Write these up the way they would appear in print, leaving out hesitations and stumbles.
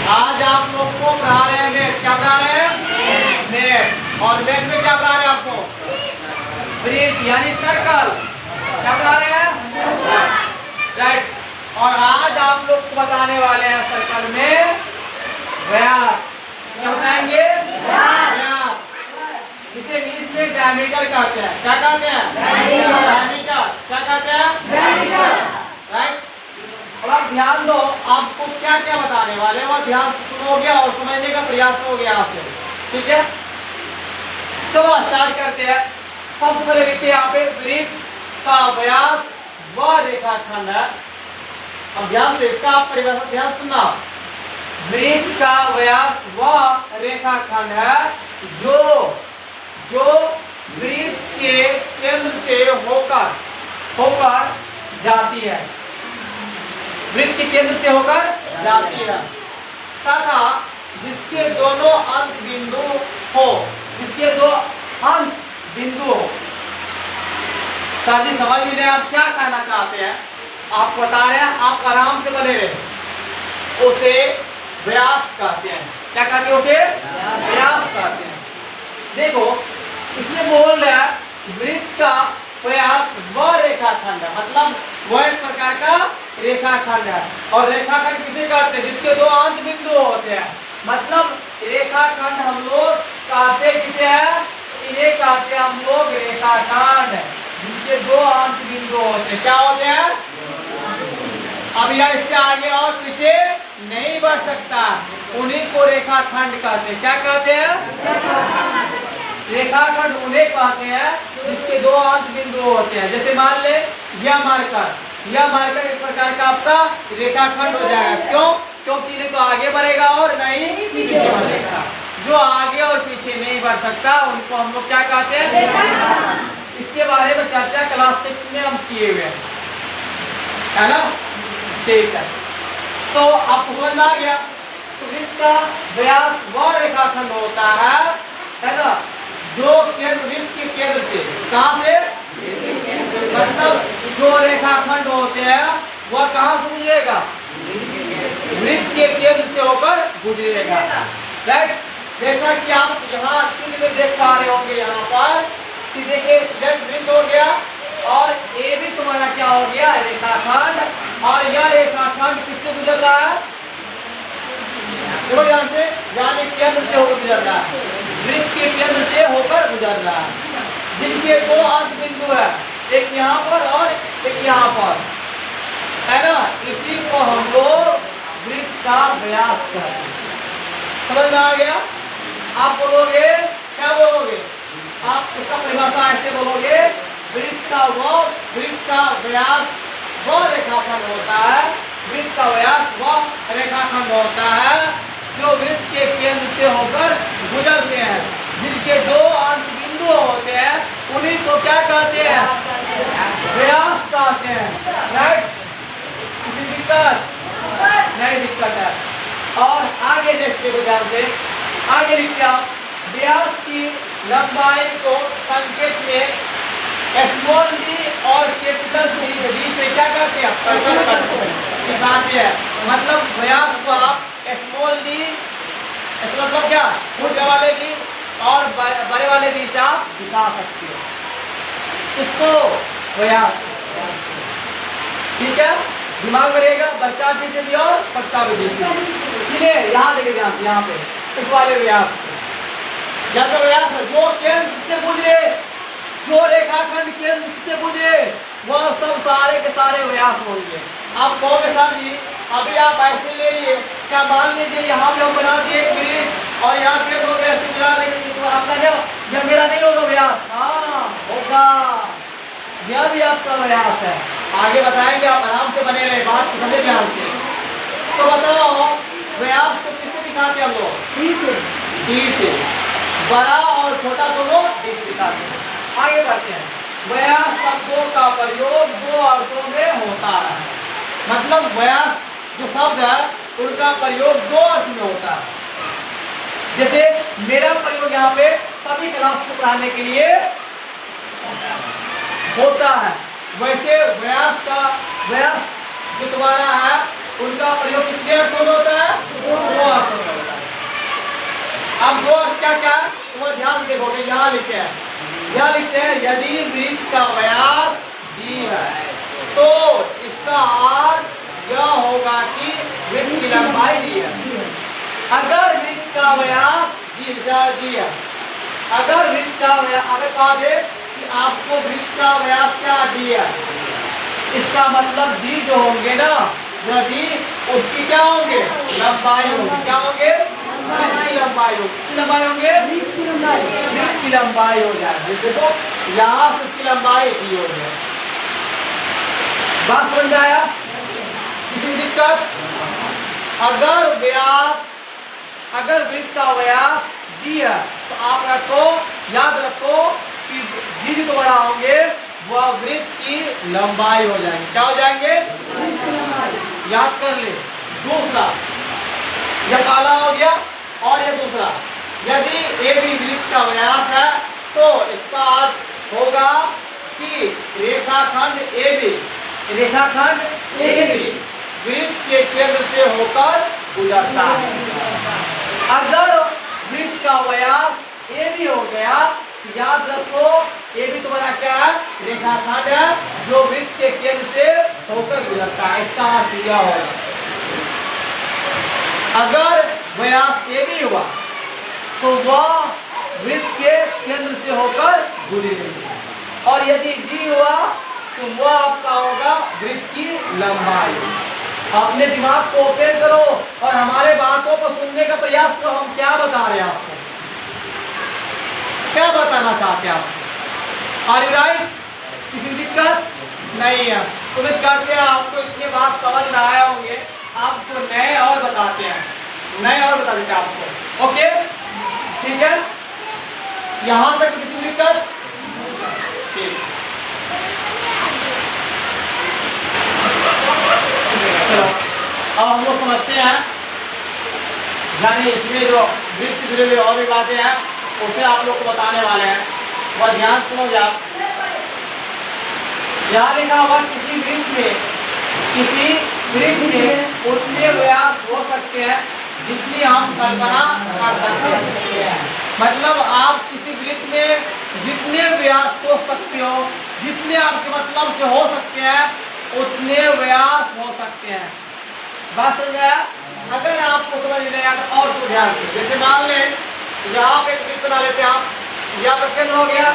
आज आप लोग को पढ़ा रहे हैं मैथ। क्या पढ़ा रहे हैं? मैथ। और मैथ में क्या पढ़ा रहे हैं आपको? वृत्त यानी सर्कल। क्या पढ़ा रहे हैं? राइट। और आज आप लोग को बताने वाले हैं सर्कल में व्यास। क्या बताएंगे? व्यास, जिसे इंग्लिश में डायमीटर कहते हैं। क्या कहते हैं? डायमीटर। क्या कहते हैं? राइट। अब आप ध्यान दो, आपको क्या क्या बताने वाले हैं वो ध्यान से सुनोगे और समझने का प्रयास करोगे यहाँ से। ठीक है, चलो स्टार्ट करते हैं। सबसे पहले लिखते हैं यहाँ पे वृत्त का व्यास व रेखाखंड है। अब ध्यान से इसका आप परिभाषा ध्यान सुनना। वृत्त का व्यास व रेखाखंड है जो वृत्त के केंद्र से होकर जाती है। वृत्त के केंद्र से होकर जाती है तथा जिसके दोनों अंत बिंदु हो। जिसके दो अंत बिंदु हो। सर जी समझ लीजिए आप क्या कहना चाहते हैं। आप बता रहे हैं, आप आराम से बने रहे। उसे व्यास कहते हैं। क्या कहते हैं? उसे व्यास कहते हैं। देखो इसमें बोल रहा है वृत्त का व्यास व रेखाखंड है, मतलब वो एक प्रकार का रेखाखंड है। और रेखाखंड किसे कहते हैं? जिसके दो अंत बिंदु होते हैं। मतलब रेखाखंड हम लोग कहते किसे है? इन्हें कहते हैं हम लोग रेखाखंड, जिनके दो अंत बिंदु होते हैं। क्या होते हैं? अब यह इससे आगे और पीछे नहीं बढ़ सकता, उन्हीं को रेखाखंड कहते हैं। क्या कहते हैं? रेखाखंड उन्हें कहते हैं जिसके दो अंत बिंदु होते हैं। जैसे मान ले यह मार्कर एक प्रकार का आपका रेखाखंड हो जाएगा। क्यों? क्योंकि नहीं तो आगे बढ़ेगा और नहीं पीछे बढ़ेगा। जो आगे और पीछे नहीं बढ़ सकता उनको हम लोग क्या कहते हैं? इसके बारे में चर्चा क्लास 6 में हम किए हुए हैं, है ना? ठीक है, तो आपको समझ में आ गया। तो वृत्त का व्यास व रेखाखंड होता है ना, जो वृत्त के केंद्र से, कहां से? मतलब जो रेखाखंड होते हैं वह कहां से गुजरेगा? वृत्त के केंद्र से होकर गुजरेगा। राइट। जैसा कि आप यहाँ चित्र में देख पा रहे होंगे, यहाँ पर कि देखिए वृत्त हो गया और ये भी तुम्हारा क्या हो गया? रेखाखंड। और यह रेखाखंड किससे गुजर रहा है? देखो ध्यान से, यानी केंद्र से होकर गुजर रहा है। वृत्त के केंद्र से होकर गुजर रहा है, जिनके दो अंत बिंदु है, एक यहाँ पर और एक यहाँ पर, है ना? इसी को हम लोग वृत्त का व्यास कहते हैं। समझ में आ गया? आप बोलोगे, क्या बोलोगे? आप उसका परिभाषा ऐसे बोलोगे, वृत्त का व्यास व रेखाखंड होता है। वृत्त का व्यास व रेखाखंड होता है जो वृत्त के केंद्र से होकर गुजरते हैं, जिनके दो अंत बिंदु होते हैं, उन्हीं को क्या कहते हैं? व्यास कहते हैं। राइट। किसी दिक्कत नहीं? दिक्कत है। और आगे देखते हो, ध्यान से आगे लिखते हैं। व्यास की लंबाई को संकेत में स्मॉल डी और कैपिटल डी से क्या करते हैं? प्रकट करते हैं, दिखाते हैं। मतलब व्यास को आप स्मॉल डी, मतलब क्या? छोटे वाले डी और बड़े वाले डी से आप दिखा सकते हो इसको व्यास। ठीक है, दिमाग में रहेगा। बच्चा डी से भी और बच्चा भी डी से। ठीक है, यहाँ लेके जाते, यहाँ पे इस वाले व्यास या तो व्यास जो केंद्र से गुजरे, जो रेखाखंड केंद्र से गुजरे, वह सब सारे के सारे व्यास होंगे। आप कहोगे सर जी अभी आप ऐसे ले लिए, क्या मान लीजिए यहाँ पे हम बना दिए एक वृत्त और यहाँ पे दो ऐसे मिला देंगे तो आपका यह मेरा नहीं होगा व्यास? हाँ होगा, यह भी आपका व्यास है। आगे बताएंगे, आप आराम से बने रहे, बात को समझे ध्यान से। तो बताओ व्यास को किससे दिखाते हैं हम लोग? डी से। बड़ा और छोटा दोनों डी से दिखाते हैं। आगे बढ़ते हैं। व्यास शब्दों का प्रयोग दो अर्थों में होता है। मतलब व्यास जो शब्द है उनका प्रयोग दो अर्थ में होता है। जैसे मेरा प्रयोग यहाँ पे सभी क्लास को पढ़ाने के लिए होता है, वैसे व्यास जो तुम्हारा है उनका प्रयोग कितने अर्थों में होता है? दो क्या लिखते हैं, यदि वृत्त का व्यास डी है तो इसका अर्थ यह होगा कि वृत्त की लंबाई डी है। अगर वृत्त का व्यास डी है, अगर वृत्त का व्यास, अगर कहा दे कि आपको वृत्त का व्यास क्या डी है, इसका मतलब डी जो होंगे ना, यदि उसकी क्या होंगे, लंबाई होगी। क्या होंगे, वृत्त की लंबाई होगी। किसकी लंबाई होंगे, वृत्त की लंबाई हो जाएगी। देखो यहाँ से उसकी लंबाई डी हो जाए। बात समझ आया, किसी दिक्कत? अगर व्यास, अगर वृत्त का व्यास डी है तो आप रखो, याद रखो कि डी जो बड़ा होंगे वह वृत्त की लंबाई हो जाएंगे। क्या हो जाएंगे, याद कर ले। दूसरा, यह काला हो गया और यह दूसरा, यदि ए बी वृत्त का व्यास है तो इसका अर्थ होगा कि रेखाखंड ए बी, रेखाखंड ए बी वृत्त के केंद्र से होकर गुजरता है। अगर वृत्त का व्यास ए बी हो गया, याद रखो ए बी तुम्हारा क्या है, रेखाखंड है जो वृत्त के केंद्र से होकर गुजरता है। इसका अर्थ यह होगा, अगर व्यास ए बी हुआ तो वह वृत्त के केंद्र से होकर गुजरेगी, और यदि डी हुआ तो वह आपका होगा वृत्त की लंबाई। अपने दिमाग को ओपन करो और हमारे बातों को सुनने का प्रयास करो। हम क्या बता रहे हैं आपको, क्या बताना चाहते हैं आप? Are you right? किसी दिक्कत नहीं है? उम्मीद करते हैं आपको इतनी बात समझ में आए होंगे। आपको नए और बताते हैं, नए और बता देते हैं आपको। ओके, ठीक है, यहां तक किसी दिक्कत? ठीक, चलो अब हम लोग समझते हैं, यानी इसमें जो वृत्त से जुड़े हुए और भी बातें हैं उसे आप लोग को बताने वाले हैं। वह ध्यान सुनो आप। यहाँ लिखा हुआ किसी वृत्त में उतने व्यास हो सकते हैं जितनी हम कल्पना कर सकते हैं। मतलब आप किसी वृत्त में जितने व्यास सोच सकते हो, जितने आपके मतलब से हो सकते हैं उतने व्यास हो सकते हैं। बात समझ गया? अगर आपको समझ नहीं आया तो और को ध्यान से, जैसे मान लें यहाँ पे वृत्त बना लेते हैं आप, यहाँ पर केंद्र हो गया।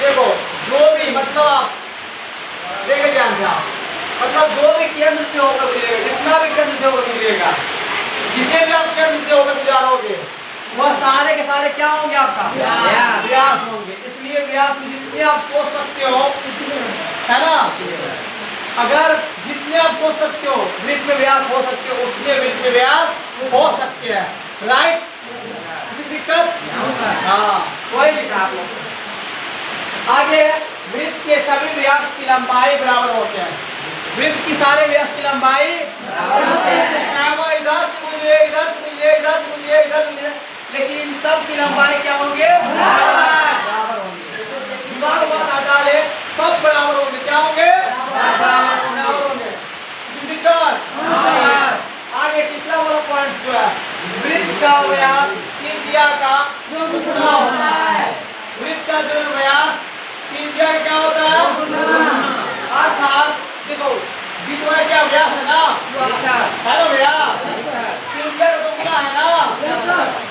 देखो जो भी मतलब आप देखे ध्यान से, आप मतलब जो भी केंद्र से होकर गुजरेगा, जितना भी केंद्र से होकर गुजरेगा, जिसे भी आप केंद्र से होकर गुजारोगे वह सारे के सारे क्या होंगे, आपका व्यास होंगे। इसलिए व्यास में जितने आप सोच सकते हो, है ना, अगर जितने आप सोच सकते हो वृत्त में व्यास हो सकते हो उतने वृत्त में व्यास हो सकते हैं। राइट? किसी दिक्कत? हाँ, वही लिखा आप लोग। आगे वृत्त के सभी व्यास की लंबाई बराबर होते हैं। वृत्त की सारे व्यास की लंबाई इधर से गुजरे, इधर से गुजरे, इधर से गुजरे, इधर से गुजरे, लेकिन इन सब की लंबाई क्या होंगे, बराबर होंगे। दिमाग बात हटा ले, सब बराबर होंगे। क्या होंगे, बराबर होंगे। दिक्कत? आगे तीसरा वाला पॉइंट जो है, वृत्त का व्यास त्रिज्या का दुगुना होता है। वृत्त का जो व्यास त्रिज्या का क्या होता है, अर्थात देखो बीच में क्या व्यास है ना, हेलो भैया, त्रिज्या का दुगुना है ना।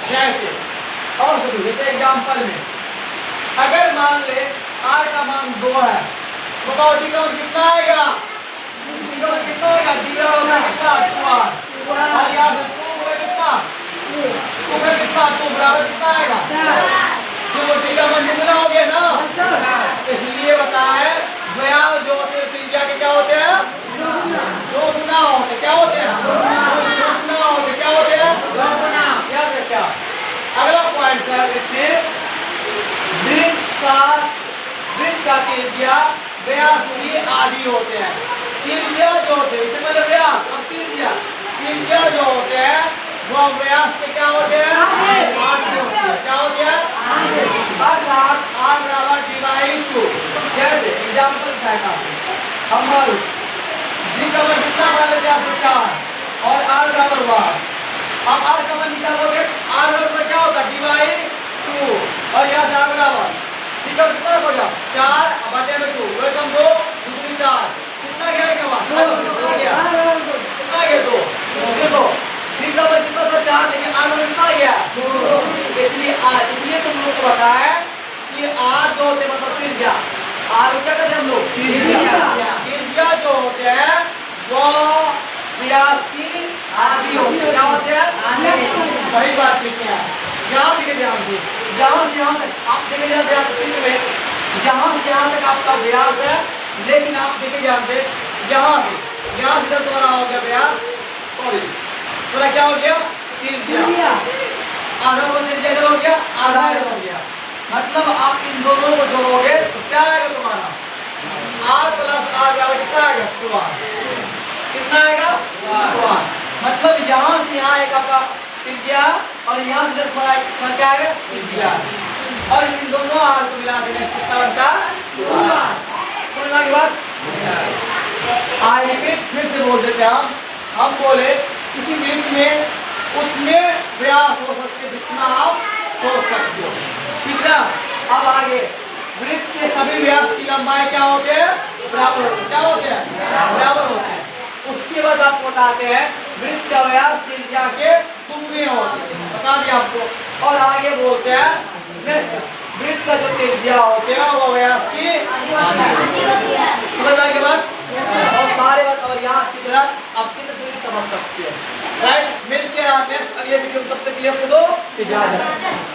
जैसे और सुनो, जैसे एग्जाम्पल में अगर मान ले r का मान 2 है, बताओ d का मान कितना आएगा, d का मान कितना आएगा, d का मान कितना 2r, और यहाँ पे 2 होगा कितना, 2 का कितना 2 बराबर कितना आएगा, तो d का मान कितना हो गया ना। इसलिए बताया है व्यास जो होते हैं त्रिज्या के क्या होते हैं, 2 गुना होते, क्या होते हैं, 2 गुना होते, क्या होते हैं, 2 गुना। याद रखिए। अगला पॉइंट है वृत्त का त्रिज्या व्यास की आधी होते हैं। त्रिज्या जो होते हैं, इससे पहले व्यास, अब त्रिज्या जो होते हैं वह व्यास के क्या होते हैं, आधी होते हैं। क्या होते हैं, अर्थात r बराबर d/2। जैसे एग्जाम्पल है, हम d का मान कितना मान लेते हैं, आपको 4 और r बराबर 1। अब r का मान निकालोगे, r बराबर क्या होगा, d/2, और यहाँ r बराबर, कितना कितना हो गया 4 बटे में 2 2 कम 2 दूसरी 4 कितना गया इसका मान कितना गया 2 देखो ठीक है कितना था 4 लेकिन r में कितना गया 2 इसलिए तुम लोग को पता है कि r जो होते मतलब त्रिज्या r क्या कहते हैं हम लोग त्रिज्या जो होते हैं वो व्यास की आधी होती है। क्या होते हैं सही बात लिखते हैं यहाँ देखे ध्यान से यहाँ से यहाँ तक आप देखे ध्यान से जहाँ से यहाँ तक आपका व्यास है लेकिन आप देखे ध्यान से यहाँ से इधर तुम्हारा हो गया व्यास सॉरी पूरा क्या हो गया त्रिज्या आधा त्रिज्या इधर हो गया आधा इधर हो गया मतलब आप इन दोनों को जोड़ोगे तो क्या आएगा तुम्हारा r प्लस r बराबर कितना आएगा 2r कितना आएगा 2r मतलब यहाँ से यहाँ एक आपका त्रिज्या और यहाँ से तुम्हारा क्या आएगा त्रिज्या और इन दोनों r को मिला देने कितना बनता है 2r की बात आगे फिर से बोल देते हैं हम बोले किसी वृत्त में उतने व्यास हो सकते जितना आप सोच सकते हो ठीक है। अब आगे वृत्त के सभी व्यास की लंबाई क्या होते हैं बराबर होते हैं। क्या होते हैं बराबर होते हैं। उसके बाद आप बताते हैं वृत्त का व्यास त्रिज्या के दुगने होते हैं बता दिया आपको। और आगे बोलते हैं वृत्त का जो त्रिज्या होते हैं वो व्यास की समझ के बाद और सारे बात और यहाँ की तरह आप किस तरह समझ सकते हैं राइट। मिलते हैं नेक्स्ट अगले वीडियो में तब तक के लिए आपको दो इजाजत।